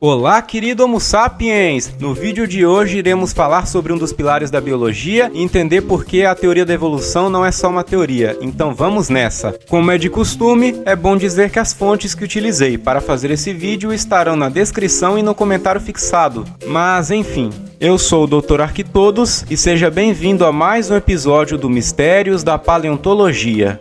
Olá, querido Homo sapiens! No vídeo de hoje iremos falar sobre um dos pilares da biologia e entender por que a teoria da evolução não é só uma teoria, então vamos nessa! Como é de costume, é bom dizer que as fontes que utilizei para fazer esse vídeo estarão na descrição e no comentário fixado, mas enfim. Eu sou o Dr. Arquitodos e seja bem-vindo a mais um episódio do Mistérios da Paleontologia.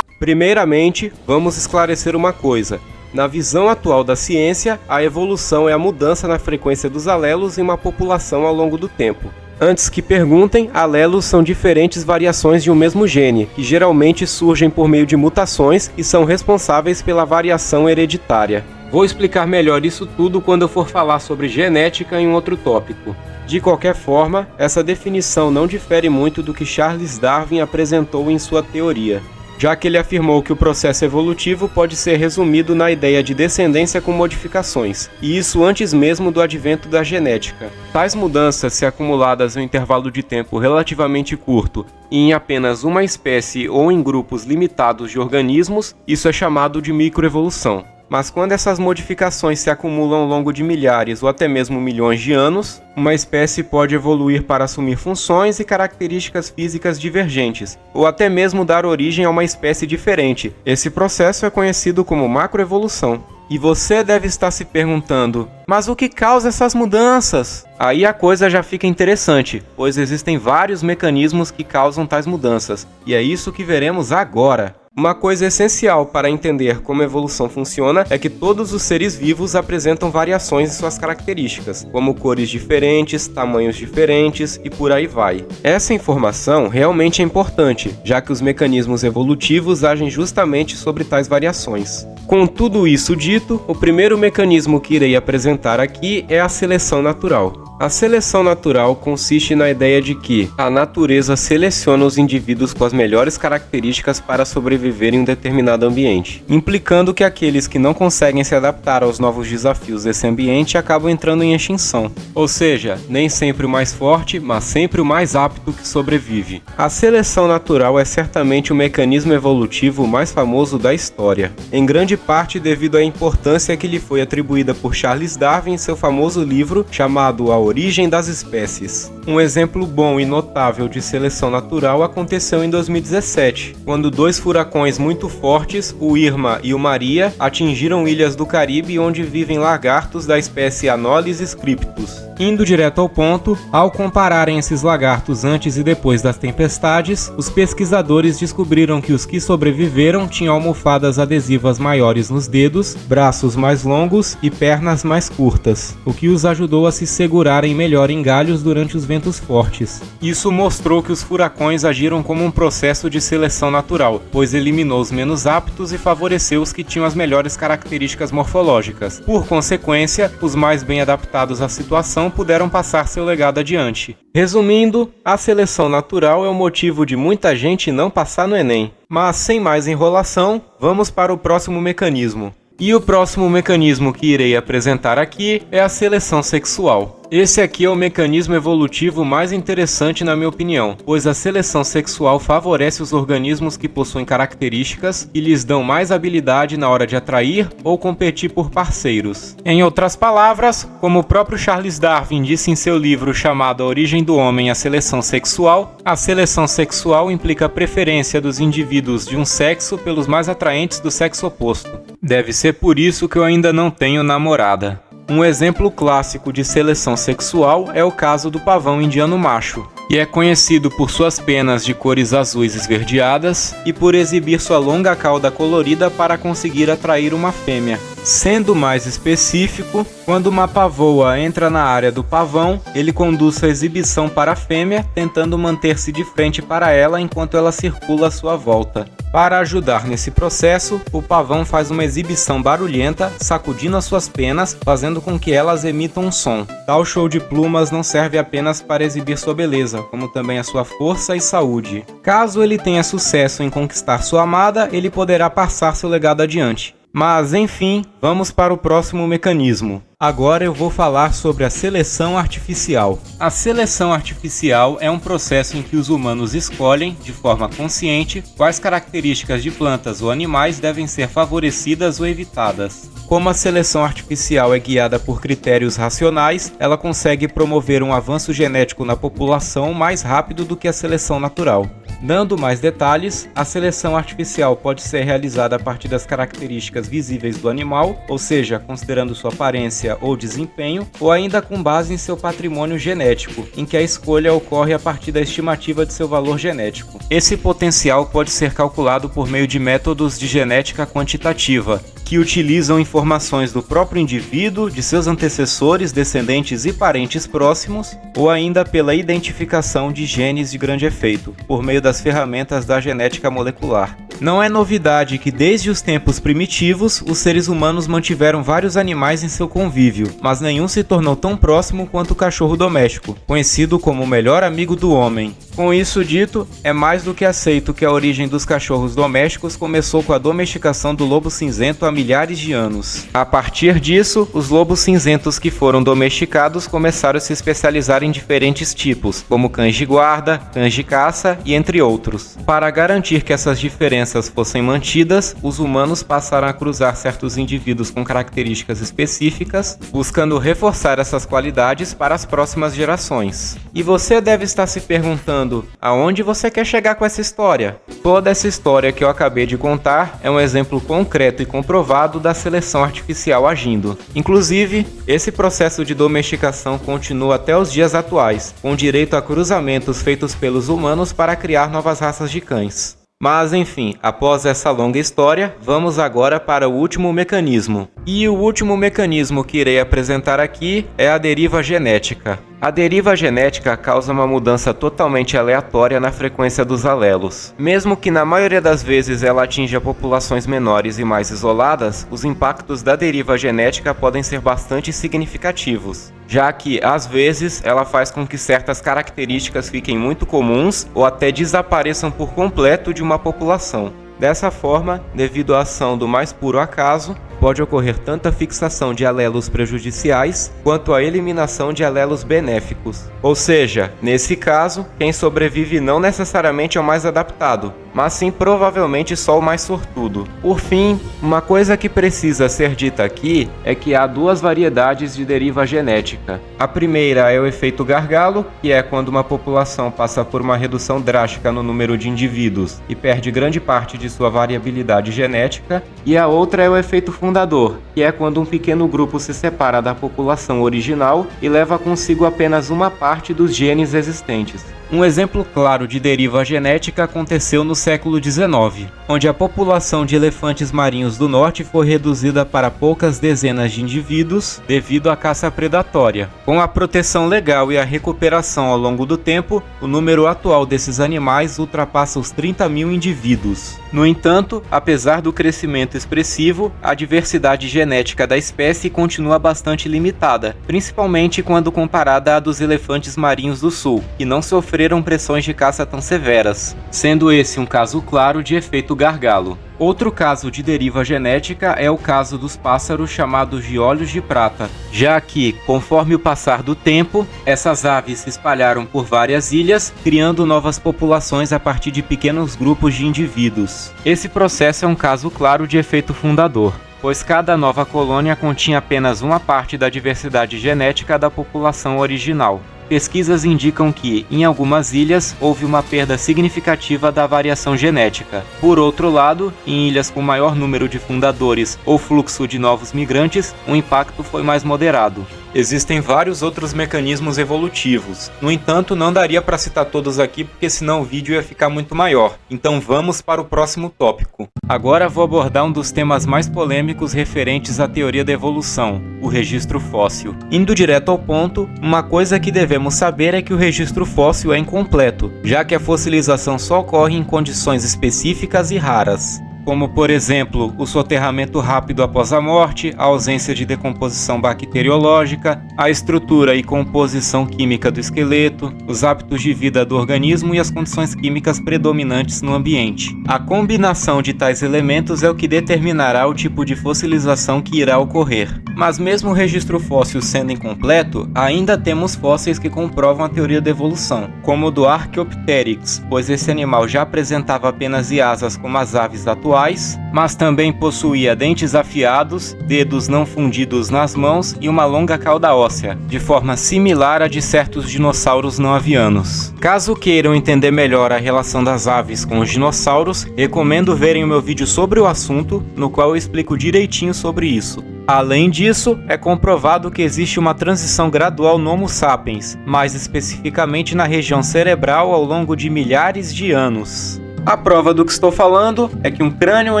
Primeiramente, vamos esclarecer uma coisa. Na visão atual da ciência, a evolução é a mudança na frequência dos alelos em uma população ao longo do tempo. Antes que perguntem, alelos são diferentes variações de um mesmo gene, que geralmente surgem por meio de mutações e são responsáveis pela variação hereditária. Vou explicar melhor isso tudo quando eu for falar sobre genética em um outro tópico. De qualquer forma, essa definição não difere muito do que Charles Darwin apresentou em sua teoria, já que ele afirmou que o processo evolutivo pode ser resumido na ideia de descendência com modificações, e isso antes mesmo do advento da genética. Tais mudanças, se acumuladas em um intervalo de tempo relativamente curto e em apenas uma espécie ou em grupos limitados de organismos, isso é chamado de microevolução. Mas quando essas modificações se acumulam ao longo de milhares ou até mesmo milhões de anos, uma espécie pode evoluir para assumir funções e características físicas divergentes, ou até mesmo dar origem a uma espécie diferente. Esse processo é conhecido como macroevolução. E você deve estar se perguntando, mas o que causa essas mudanças? Aí a coisa já fica interessante, pois existem vários mecanismos que causam tais mudanças, e é isso que veremos agora. Uma coisa essencial para entender como a evolução funciona é que todos os seres vivos apresentam variações em suas características, como cores diferentes, tamanhos diferentes e por aí vai. Essa informação realmente é importante, já que os mecanismos evolutivos agem justamente sobre tais variações. Com tudo isso dito, o primeiro mecanismo que irei apresentar aqui é a seleção natural. A seleção natural consiste na ideia de que a natureza seleciona os indivíduos com as melhores características para sobreviver em um determinado ambiente, implicando que aqueles que não conseguem se adaptar aos novos desafios desse ambiente acabam entrando em extinção. Ou seja, nem sempre o mais forte, mas sempre o mais apto que sobrevive. A seleção natural é certamente o mecanismo evolutivo mais famoso da história, em grande parte devido à importância que lhe foi atribuída por Charles Darwin em seu famoso livro chamado A Origem das Espécies. Um exemplo bom e notável de seleção natural aconteceu em 2017, quando dois furacões muito fortes, o Irma e o Maria, atingiram ilhas do Caribe onde vivem lagartos da espécie Anolis cryptus. Indo direto ao ponto, ao compararem esses lagartos antes e depois das tempestades, os pesquisadores descobriram que os que sobreviveram tinham almofadas adesivas maiores nos dedos, braços mais longos e pernas mais curtas, o que os ajudou a se segurarem melhor em galhos durante os ventos fortes. Isso mostrou que os furacões agiram como um processo de seleção natural, pois eliminou os menos aptos e favoreceu os que tinham as melhores características morfológicas. Por consequência, os mais bem adaptados à situação puderam passar seu legado adiante. Resumindo, a seleção natural é o motivo de muita gente não passar no Enem. Mas sem mais enrolação, vamos para o próximo mecanismo. E o próximo mecanismo que irei apresentar aqui é a seleção sexual. Esse aqui é o mecanismo evolutivo mais interessante na minha opinião, pois a seleção sexual favorece os organismos que possuem características que lhes dão mais habilidade na hora de atrair ou competir por parceiros. Em outras palavras, como o próprio Charles Darwin disse em seu livro chamado A Origem do Homem e a Seleção Sexual, a seleção sexual implica a preferência dos indivíduos de um sexo pelos mais atraentes do sexo oposto. Deve ser por isso que eu ainda não tenho namorada. Um exemplo clássico de seleção sexual é o caso do pavão indiano macho, e é conhecido por suas penas de cores azuis esverdeadas e por exibir sua longa cauda colorida para conseguir atrair uma fêmea. Sendo mais específico, quando uma pavoa entra na área do pavão, ele conduz sua exibição para a fêmea, tentando manter-se de frente para ela enquanto ela circula à sua volta. Para ajudar nesse processo, o pavão faz uma exibição barulhenta, sacudindo as suas penas, fazendo com que elas emitam um som. Tal show de plumas não serve apenas para exibir sua beleza, como também a sua força e saúde. Caso ele tenha sucesso em conquistar sua amada, ele poderá passar seu legado adiante. Mas, enfim, vamos para o próximo mecanismo. Agora eu vou falar sobre a seleção artificial. A seleção artificial é um processo em que os humanos escolhem, de forma consciente, quais características de plantas ou animais devem ser favorecidas ou evitadas. Como a seleção artificial é guiada por critérios racionais, ela consegue promover um avanço genético na população mais rápido do que a seleção natural. Dando mais detalhes, a seleção artificial pode ser realizada a partir das características visíveis do animal, ou seja, considerando sua aparência ou desempenho, ou ainda com base em seu patrimônio genético, em que a escolha ocorre a partir da estimativa de seu valor genético. Esse potencial pode ser calculado por meio de métodos de genética quantitativa, que utilizam informações do próprio indivíduo, de seus antecessores, descendentes e parentes próximos, ou ainda pela identificação de genes de grande efeito, por meio das ferramentas da genética molecular. Não é novidade que desde os tempos primitivos, os seres humanos mantiveram vários animais em seu convívio, mas nenhum se tornou tão próximo quanto o cachorro doméstico, conhecido como o melhor amigo do homem. Com isso dito, é mais do que aceito que a origem dos cachorros domésticos começou com a domesticação do lobo cinzento há milhares de anos. A partir disso, os lobos cinzentos que foram domesticados começaram a se especializar em diferentes tipos, como cães de guarda, cães de caça e entre outros. Para garantir que essas diferenças fossem mantidas, os humanos passaram a cruzar certos indivíduos com características específicas, buscando reforçar essas qualidades para as próximas gerações. E você deve estar se perguntando, aonde você quer chegar com essa história? Toda essa história que eu acabei de contar é um exemplo concreto e comprovado da seleção artificial agindo. Inclusive, esse processo de domesticação continua até os dias atuais, com direito a cruzamentos feitos pelos humanos para criar novas raças de cães. Mas enfim, após essa longa história, vamos agora para o último mecanismo. E o último mecanismo que irei apresentar aqui é a deriva genética. A deriva genética causa uma mudança totalmente aleatória na frequência dos alelos. Mesmo que na maioria das vezes ela atinja populações menores e mais isoladas, os impactos da deriva genética podem ser bastante significativos, já que, às vezes, ela faz com que certas características fiquem muito comuns ou até desapareçam por completo de uma população. Dessa forma, devido à ação do mais puro acaso, pode ocorrer tanto a fixação de alelos prejudiciais quanto a eliminação de alelos benéficos. Ou seja, nesse caso, quem sobrevive não necessariamente é o mais adaptado, mas sim provavelmente só o mais sortudo. Por fim, uma coisa que precisa ser dita aqui é que há duas variedades de deriva genética. A primeira é o efeito gargalo, que é quando uma população passa por uma redução drástica no número de indivíduos e perde grande parte de sua variabilidade genética, e a outra é o efeito fundador, que é quando um pequeno grupo se separa da população original e leva consigo apenas uma parte dos genes existentes. Um exemplo claro de deriva genética aconteceu no século XIX, onde a população de elefantes marinhos do norte foi reduzida para poucas dezenas de indivíduos devido à caça predatória. Com a proteção legal e a recuperação ao longo do tempo, o número atual desses animais ultrapassa os 30 mil indivíduos. No entanto, apesar do crescimento expressivo, a diversidade genética da espécie continua bastante limitada, principalmente quando comparada à dos elefantes marinhos do sul, que não sofreram pressões de caça tão severas, sendo esse um caso claro de efeito gargalo. Outro caso de deriva genética é o caso dos pássaros chamados de olhos de prata, já que, conforme o passar do tempo, essas aves se espalharam por várias ilhas, criando novas populações a partir de pequenos grupos de indivíduos. Esse processo é um caso claro de efeito fundador, pois cada nova colônia continha apenas uma parte da diversidade genética da população original. Pesquisas indicam que, em algumas ilhas, houve uma perda significativa da variação genética. Por outro lado, em ilhas com maior número de fundadores ou fluxo de novos migrantes, o impacto foi mais moderado. Existem vários outros mecanismos evolutivos. No entanto, não daria para citar todos aqui porque senão o vídeo ia ficar muito maior. Então vamos para o próximo tópico. Agora vou abordar um dos temas mais polêmicos referentes à teoria da evolução, o registro fóssil. Indo direto ao ponto, uma coisa que devemos saber é que o registro fóssil é incompleto, já que a fossilização só ocorre em condições específicas e raras. como por exemplo o soterramento rápido após a morte, a ausência de decomposição bacteriológica, a estrutura e composição química do esqueleto, os hábitos de vida do organismo e as condições químicas predominantes no ambiente. A combinação de tais elementos é o que determinará o tipo de fossilização que irá ocorrer. Mas mesmo o registro fóssil sendo incompleto, ainda temos fósseis que comprovam a teoria da evolução, como o do Archaeopteryx, pois esse animal já apresentava penas e asas como as aves atuais, mas também possuía dentes afiados, dedos não fundidos nas mãos e uma longa cauda óssea, de forma similar à de certos dinossauros não avianos. Caso queiram entender melhor a relação das aves com os dinossauros, recomendo verem o meu vídeo sobre o assunto, no qual eu explico direitinho sobre isso. Além disso, é comprovado que existe uma transição gradual no Homo sapiens, mais especificamente na região cerebral ao longo de milhares de anos. A prova do que estou falando é que um crânio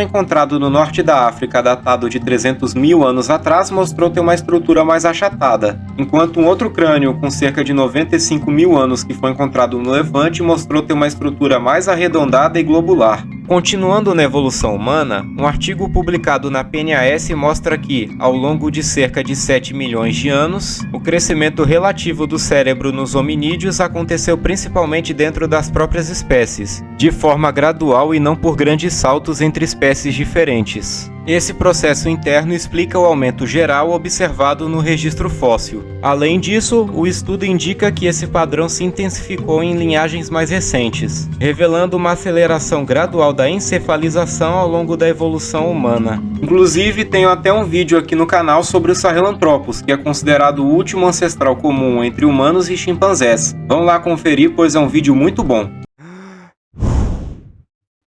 encontrado no norte da África, datado de 300 mil anos atrás, mostrou ter uma estrutura mais achatada, enquanto um outro crânio com cerca de 95 mil anos que foi encontrado no Levante mostrou ter uma estrutura mais arredondada e globular. Continuando na evolução humana, um artigo publicado na PNAS mostra que, ao longo de cerca de 7 milhões de anos, o crescimento relativo do cérebro nos hominídeos aconteceu principalmente dentro das próprias espécies, de forma gradual e não por grandes saltos entre espécies diferentes. Esse processo interno explica o aumento geral observado no registro fóssil. Além disso, o estudo indica que esse padrão se intensificou em linhagens mais recentes, revelando uma aceleração gradual da encefalização ao longo da evolução humana. Inclusive, tenho até um vídeo aqui no canal sobre o Sahelanthropus, que é considerado o último ancestral comum entre humanos e chimpanzés. Vão lá conferir, pois é um vídeo muito bom.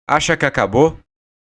Acha que acabou?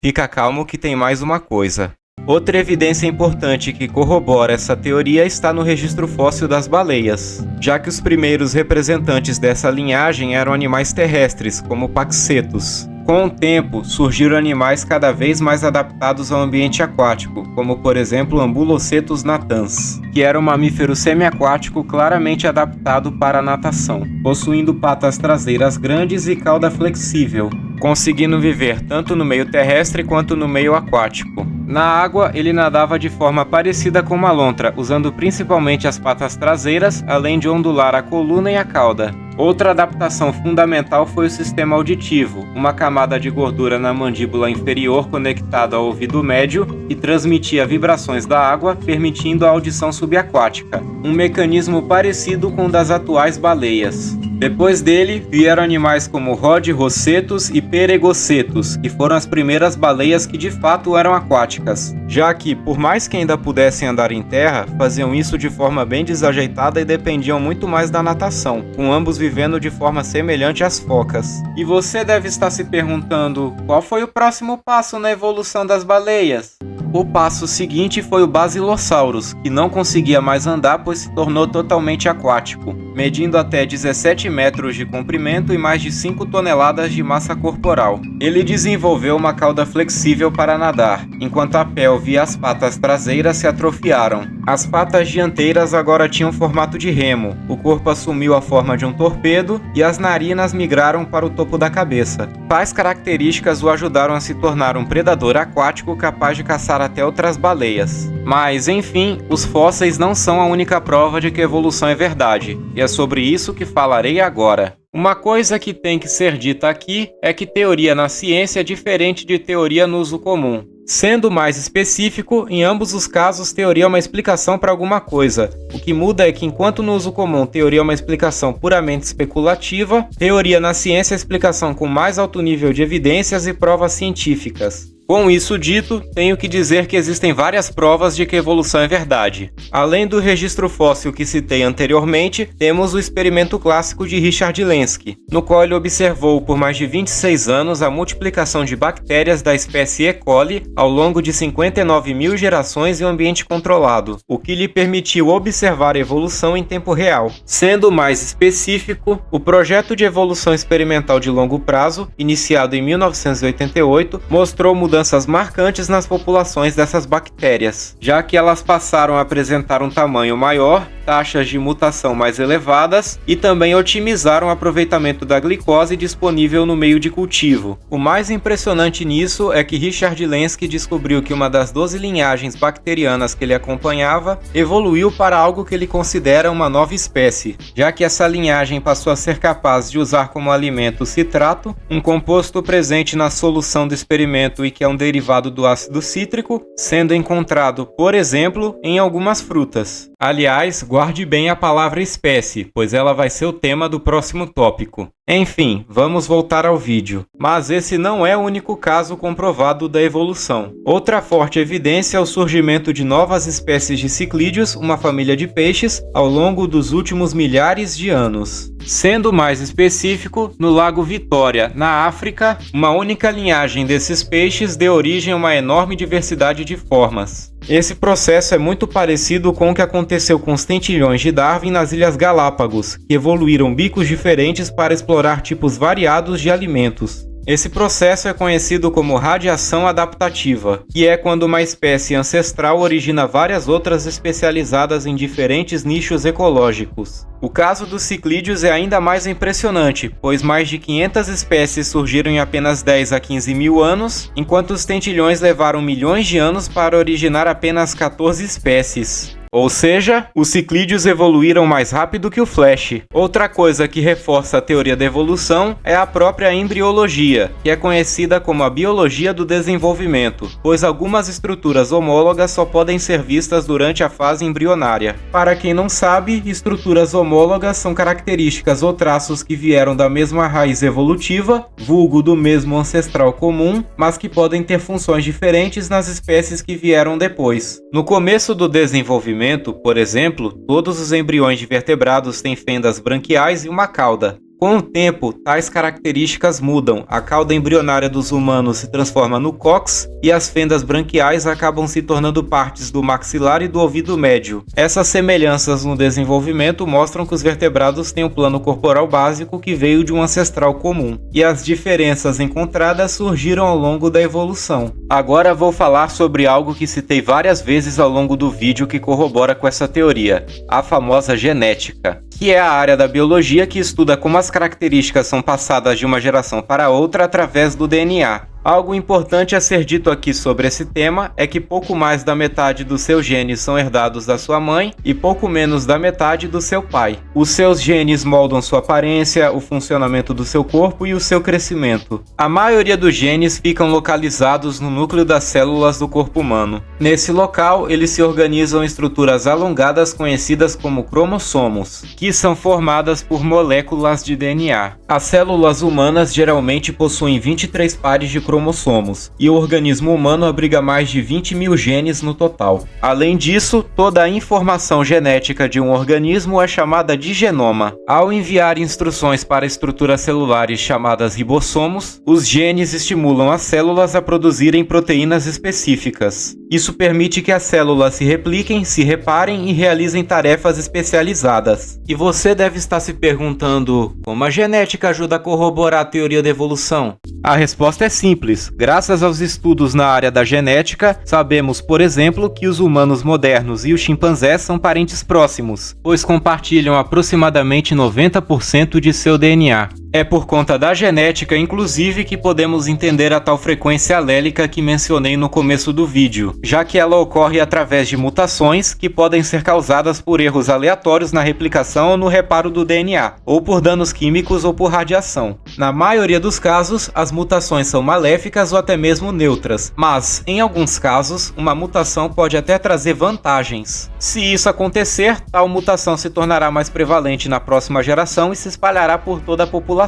Fica calmo que tem mais uma coisa. Outra evidência importante que corrobora essa teoria está no registro fóssil das baleias, já que os primeiros representantes dessa linhagem eram animais terrestres, como paxetos. Com o tempo, surgiram animais cada vez mais adaptados ao ambiente aquático, como por exemplo Ambulocetus natans, que era um mamífero semiaquático claramente adaptado para a natação, possuindo patas traseiras grandes e cauda flexível, conseguindo viver tanto no meio terrestre quanto no meio aquático. Na água, ele nadava de forma parecida com uma lontra, usando principalmente as patas traseiras, além de ondular a coluna e a cauda. Outra adaptação fundamental foi o sistema auditivo, uma camada de gordura na mandíbula inferior conectada ao ouvido médio que transmitia vibrações da água, permitindo a audição subaquática, um mecanismo parecido com o das atuais baleias. Depois dele, vieram animais como Rhodrocetus e Peregocetus, que foram as primeiras baleias que de fato eram aquáticas, já que, por mais que ainda pudessem andar em terra, faziam isso de forma bem desajeitada e dependiam muito mais da natação, com ambos vivendo de forma semelhante às focas. E você deve estar se perguntando, qual foi o próximo passo na evolução das baleias? O passo seguinte foi o Basilosaurus, que não conseguia mais andar pois se tornou totalmente aquático, medindo até 17 metros de comprimento e mais de 5 toneladas de massa corporal. Ele desenvolveu uma cauda flexível para nadar, enquanto a pelve e as patas traseiras se atrofiaram. As patas dianteiras agora tinham formato de remo, o corpo assumiu a forma de um torpedo e as narinas migraram para o topo da cabeça. Tais características o ajudaram a se tornar um predador aquático capaz de caçar até outras baleias. Mas, enfim, os fósseis não são a única prova de que a evolução é verdade, e é sobre isso que falarei agora. Uma coisa que tem que ser dita aqui é que teoria na ciência é diferente de teoria no uso comum. Sendo mais específico, em ambos os casos, teoria é uma explicação para alguma coisa. O que muda é que, enquanto no uso comum teoria é uma explicação puramente especulativa, teoria na ciência é a explicação com mais alto nível de evidências e provas científicas. Com isso dito, tenho que dizer que existem várias provas de que a evolução é verdade. Além do registro fóssil que citei anteriormente, temos o experimento clássico de Richard Lenski, no qual ele observou por mais de 26 anos a multiplicação de bactérias da espécie E. coli ao longo de 59 mil gerações em um ambiente controlado, o que lhe permitiu observar a evolução em tempo real. Sendo mais específico, o projeto de evolução experimental de longo prazo, iniciado em 1988, mostrou mudanças mudanças marcantes nas populações dessas bactérias, já que elas passaram a apresentar um tamanho maior, taxas de mutação mais elevadas e também otimizaram o aproveitamento da glicose disponível no meio de cultivo. O mais impressionante nisso é que Richard Lenski descobriu que uma das 12 linhagens bacterianas que ele acompanhava evoluiu para algo que ele considera uma nova espécie, já que essa linhagem passou a ser capaz de usar como alimento o citrato, um composto presente na solução do experimento e que é um derivado do ácido cítrico, sendo encontrado, por exemplo, em algumas frutas. Aliás, guarde bem a palavra espécie, pois ela vai ser o tema do próximo tópico. Enfim, vamos voltar ao vídeo. Mas esse não é o único caso comprovado da evolução. Outra forte evidência é o surgimento de novas espécies de ciclídeos, uma família de peixes, ao longo dos últimos milhares de anos. Sendo mais específico, no Lago Vitória, na África, uma única linhagem desses peixes deu origem a uma enorme diversidade de formas. Esse processo é muito parecido com o que aconteceu com os tentilhões de Darwin nas Ilhas Galápagos, que evoluíram bicos diferentes para explorar tipos variados de alimentos. Esse processo é conhecido como radiação adaptativa, que é quando uma espécie ancestral origina várias outras especializadas em diferentes nichos ecológicos. O caso dos ciclídeos é ainda mais impressionante, pois mais de 500 espécies surgiram em apenas 10 a 15 mil anos, enquanto os tentilhões levaram milhões de anos para originar apenas 14 espécies. Ou seja, os ciclídeos evoluíram mais rápido que o Flash. Outra coisa que reforça a teoria da evolução é a própria embriologia, que é conhecida como a biologia do desenvolvimento, pois algumas estruturas homólogas só podem ser vistas durante a fase embrionária. Para quem não sabe, estruturas homólogas são características ou traços que vieram da mesma raiz evolutiva, vulgo do mesmo ancestral comum, mas que podem ter funções diferentes nas espécies que vieram depois. No começo do desenvolvimento, por exemplo, todos os embriões de vertebrados têm fendas branquiais e uma cauda. Com o tempo, tais características mudam, a cauda embrionária dos humanos se transforma no cóccix e as fendas branquiais acabam se tornando partes do maxilar e do ouvido médio. Essas semelhanças no desenvolvimento mostram que os vertebrados têm um plano corporal básico que veio de um ancestral comum, e as diferenças encontradas surgiram ao longo da evolução. Agora vou falar sobre algo que citei várias vezes ao longo do vídeo que corrobora com essa teoria, a famosa genética, que é a área da biologia que estuda como as características são passadas de uma geração para outra através do DNA. Algo importante a ser dito aqui sobre esse tema é que pouco mais da metade dos seus genes são herdados da sua mãe e pouco menos da metade do seu pai. Os seus genes moldam sua aparência, o funcionamento do seu corpo e o seu crescimento. A maioria dos genes ficam localizados no núcleo das células do corpo humano. Nesse local, eles se organizam em estruturas alongadas conhecidas como cromossomos, que são formadas por moléculas de DNA. As células humanas geralmente possuem 23 pares de cromossomos, e o organismo humano abriga mais de 20 mil genes no total. Além disso, toda a informação genética de um organismo é chamada de genoma. Ao enviar instruções para estruturas celulares chamadas ribossomos, os genes estimulam as células a produzirem proteínas específicas. Isso permite que as células se repliquem, se reparem e realizem tarefas especializadas. E você deve estar se perguntando, como a genética ajuda a corroborar a teoria da evolução? A resposta é simples. Graças aos estudos na área da genética, sabemos, por exemplo, que os humanos modernos e os chimpanzés são parentes próximos, pois compartilham aproximadamente 90% de seu DNA. É por conta da genética, inclusive, que podemos entender a tal frequência alélica que mencionei no começo do vídeo, já que ela ocorre através de mutações que podem ser causadas por erros aleatórios na replicação ou no reparo do DNA, ou por danos químicos ou por radiação. Na maioria dos casos, as mutações são maléficas ou até mesmo neutras, mas, em alguns casos, uma mutação pode até trazer vantagens. Se isso acontecer, tal mutação se tornará mais prevalente na próxima geração e se espalhará por toda a população.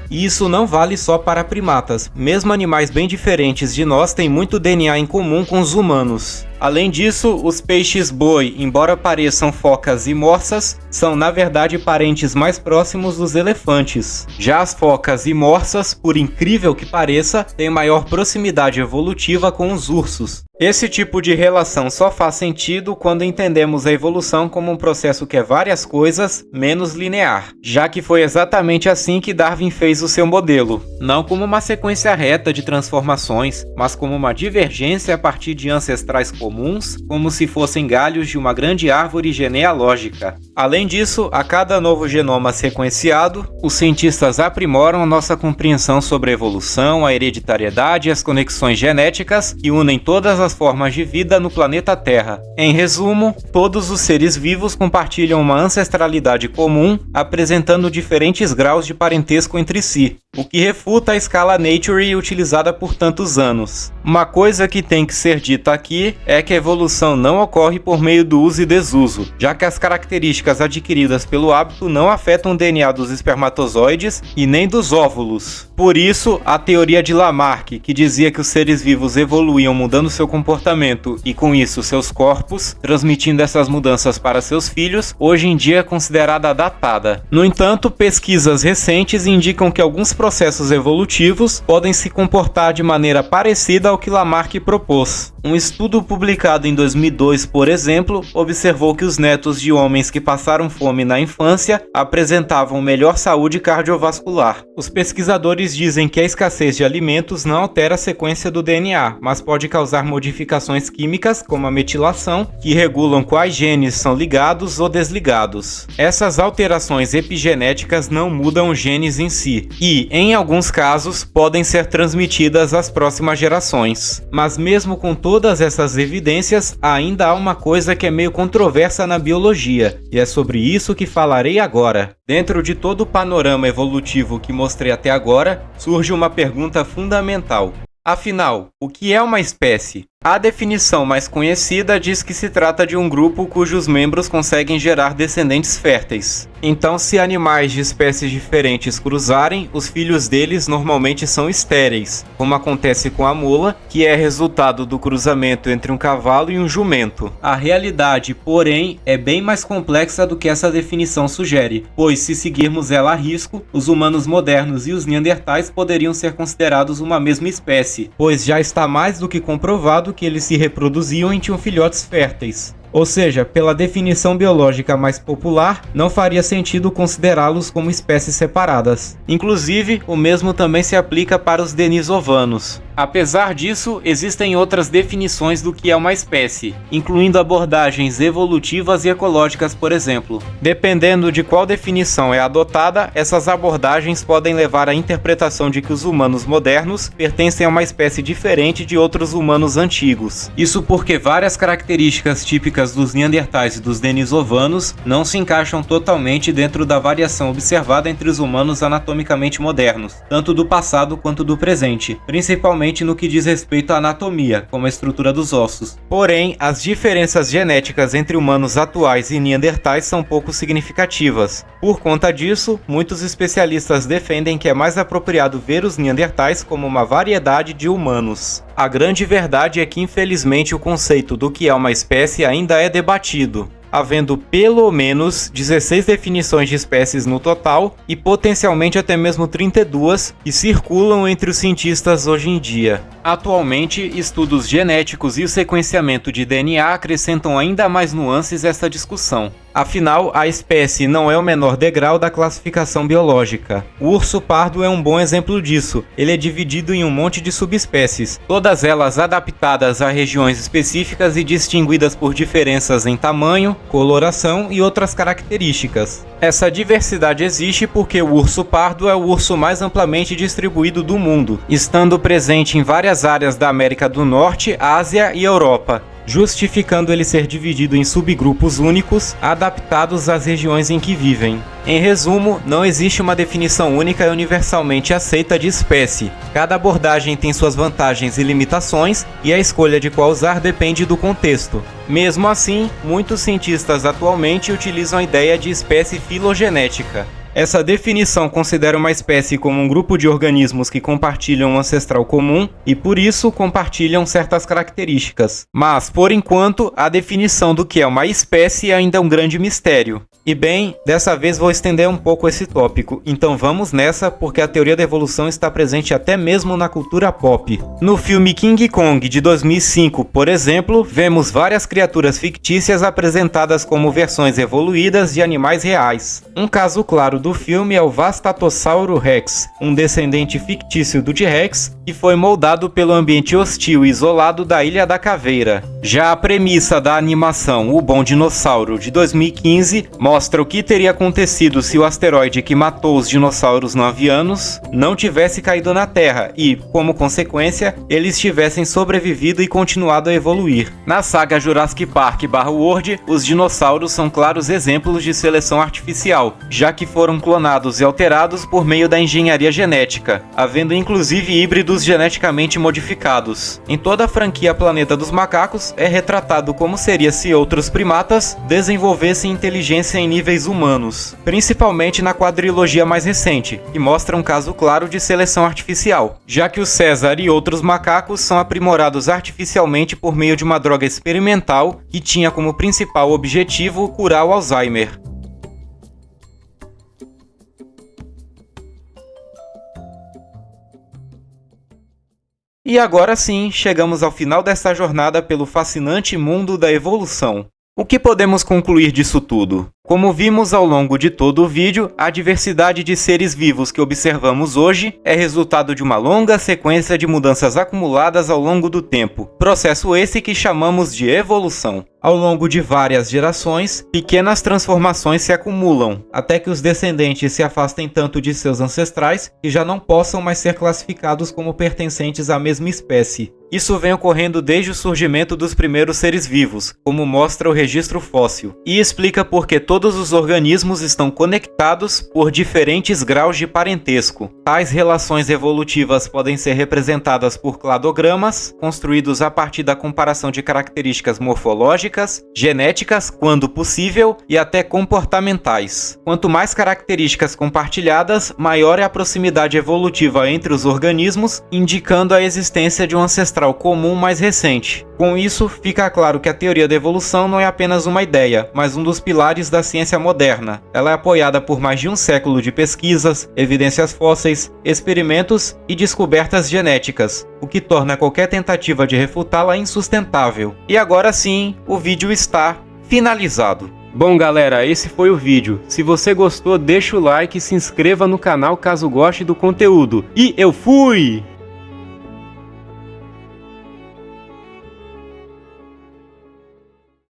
E isso não vale só para primatas. Mesmo animais bem diferentes de nós têm muito DNA em comum com os humanos. Além disso, os peixes-boi, embora pareçam focas e morsas, são na verdade parentes mais próximos dos elefantes. Já as focas e morsas, por incrível que pareça, têm maior proximidade evolutiva com os ursos. Esse tipo de relação só faz sentido quando entendemos a evolução como um processo que é várias coisas menos linear, já que foi exatamente assim que Darwin fez o seu modelo, não como uma sequência reta de transformações, mas como uma divergência a partir de ancestrais comuns, como se fossem galhos de uma grande árvore genealógica. Além disso, a cada novo genoma sequenciado, os cientistas aprimoram nossa compreensão sobre a evolução, a hereditariedade e as conexões genéticas que unem todas as formas de vida no planeta Terra. Em resumo, todos os seres vivos compartilham uma ancestralidade comum, apresentando diferentes graus de parentesco entre si, o que refuta a escala Nature utilizada por tantos anos. Uma coisa que tem que ser dita aqui é que a evolução não ocorre por meio do uso e desuso, já que as características adquiridas pelo hábito não afetam o DNA dos espermatozoides e nem dos óvulos. Por isso, a teoria de Lamarck, que dizia que os seres vivos evoluíam mudando seu comportamento e com isso seus corpos, transmitindo essas mudanças para seus filhos, hoje em dia é considerada datada. No entanto, pesquisas recentes indicam que alguns processos evolutivos podem se comportar de maneira parecida ao que Lamarck propôs. Um estudo publicado em 2002, por exemplo, observou que os netos de homens que passaram fome na infância apresentavam melhor saúde cardiovascular. Os pesquisadores dizem que a escassez de alimentos não altera a sequência do DNA, mas pode causar modificações químicas, como a metilação, que regulam quais genes são ligados ou desligados. Essas alterações epigenéticas não mudam os genes em si, e, em alguns casos, podem ser transmitidas às próximas gerações. Mas mesmo com todas essas evidências, ainda há uma coisa que é meio controversa na biologia, e é sobre isso que falarei agora. Dentro de todo o panorama evolutivo que mostrei até agora, surge uma pergunta fundamental. Afinal, o que é uma espécie? A definição mais conhecida diz que se trata de um grupo cujos membros conseguem gerar descendentes férteis. Então, se animais de espécies diferentes cruzarem, os filhos deles normalmente são estéreis, como acontece com a mula, que é resultado do cruzamento entre um cavalo e um jumento. A realidade, porém, é bem mais complexa do que essa definição sugere, pois se seguirmos ela a risco, os humanos modernos e os neandertais poderiam ser considerados uma mesma espécie, pois já está mais do que comprovado que eles se reproduziam e tinham filhotes férteis. Ou seja, pela definição biológica mais popular, não faria sentido considerá-los como espécies separadas. Inclusive, o mesmo também se aplica para os denisovanos. Apesar disso, existem outras definições do que é uma espécie, incluindo abordagens evolutivas e ecológicas, por exemplo. Dependendo de qual definição é adotada, essas abordagens podem levar à interpretação de que os humanos modernos pertencem a uma espécie diferente de outros humanos antigos. Isso porque várias características típicas dos neandertais e dos denisovanos não se encaixam totalmente dentro da variação observada entre os humanos anatomicamente modernos, tanto do passado quanto do presente, principalmente no que diz respeito à anatomia, como a estrutura dos ossos. Porém, as diferenças genéticas entre humanos atuais e neandertais são pouco significativas. Por conta disso, muitos especialistas defendem que é mais apropriado ver os neandertais como uma variedade de humanos. A grande verdade é que, infelizmente, o conceito do que é uma espécie ainda é debatido, havendo pelo menos 16 definições de espécies no total e potencialmente até mesmo 32 que circulam entre os cientistas hoje em dia. Atualmente, estudos genéticos e o sequenciamento de DNA acrescentam ainda mais nuances a essa discussão. Afinal, a espécie não é o menor degrau da classificação biológica. O urso pardo é um bom exemplo disso. Ele é dividido em um monte de subespécies, todas elas adaptadas a regiões específicas e distinguidas por diferenças em tamanho, coloração e outras características. Essa diversidade existe porque o urso pardo é o urso mais amplamente distribuído do mundo, estando presente em várias áreas da América do Norte, Ásia e Europa, justificando ele ser dividido em subgrupos únicos, adaptados às regiões em que vivem. Em resumo, não existe uma definição única e universalmente aceita de espécie. Cada abordagem tem suas vantagens e limitações, e a escolha de qual usar depende do contexto. Mesmo assim, muitos cientistas atualmente utilizam a ideia de espécie filogenética. Essa definição considera uma espécie como um grupo de organismos que compartilham um ancestral comum e, por isso, compartilham certas características. Mas, por enquanto, a definição do que é uma espécie ainda é um grande mistério. E bem, dessa vez vou estender um pouco esse tópico, então vamos nessa porque a teoria da evolução está presente até mesmo na cultura pop. No filme King Kong de 2005, por exemplo, vemos várias criaturas fictícias apresentadas como versões evoluídas de animais reais. Um caso claro do filme é o Vastatossauro Rex, um descendente fictício do T-Rex que foi moldado pelo ambiente hostil e isolado da Ilha da Caveira. Já a premissa da animação O Bom Dinossauro de 2015 mostra o que teria acontecido se o asteroide que matou os dinossauros novianos não tivesse caído na Terra e, como consequência, eles tivessem sobrevivido e continuado a evoluir. Na saga Jurassic Park/World, os dinossauros são claros exemplos de seleção artificial, já que foram clonados e alterados por meio da engenharia genética, havendo inclusive híbridos geneticamente modificados. Em toda a franquia Planeta dos Macacos, é retratado como seria se outros primatas desenvolvessem inteligência em níveis humanos, principalmente na quadrilogia mais recente, que mostra um caso claro de seleção artificial, já que o César e outros macacos são aprimorados artificialmente por meio de uma droga experimental que tinha como principal objetivo curar o Alzheimer. E agora sim, chegamos ao final desta jornada pelo fascinante mundo da evolução. O que podemos concluir disso tudo? Como vimos ao longo de todo o vídeo, a diversidade de seres vivos que observamos hoje é resultado de uma longa sequência de mudanças acumuladas ao longo do tempo, processo esse que chamamos de evolução. Ao longo de várias gerações, pequenas transformações se acumulam, até que os descendentes se afastem tanto de seus ancestrais que já não possam mais ser classificados como pertencentes à mesma espécie. Isso vem ocorrendo desde o surgimento dos primeiros seres vivos, como mostra o registro fóssil, e explica por que todos os organismos estão conectados por diferentes graus de parentesco. Tais relações evolutivas podem ser representadas por cladogramas, construídos a partir da comparação de características morfológicas, genéticas, quando possível, e até comportamentais. Quanto mais características compartilhadas, maior é a proximidade evolutiva entre os organismos, indicando a existência de um ancestral comum mais recente. Com isso, fica claro que a teoria da evolução não é apenas uma ideia, mas um dos pilares da ciência moderna. Ela é apoiada por mais de um século de pesquisas, evidências fósseis, experimentos e descobertas genéticas, o que torna qualquer tentativa de refutá-la insustentável. E agora sim, o vídeo está finalizado. Bom galera, esse foi o vídeo. Se você gostou, deixa o like e se inscreva no canal caso goste do conteúdo. E eu fui!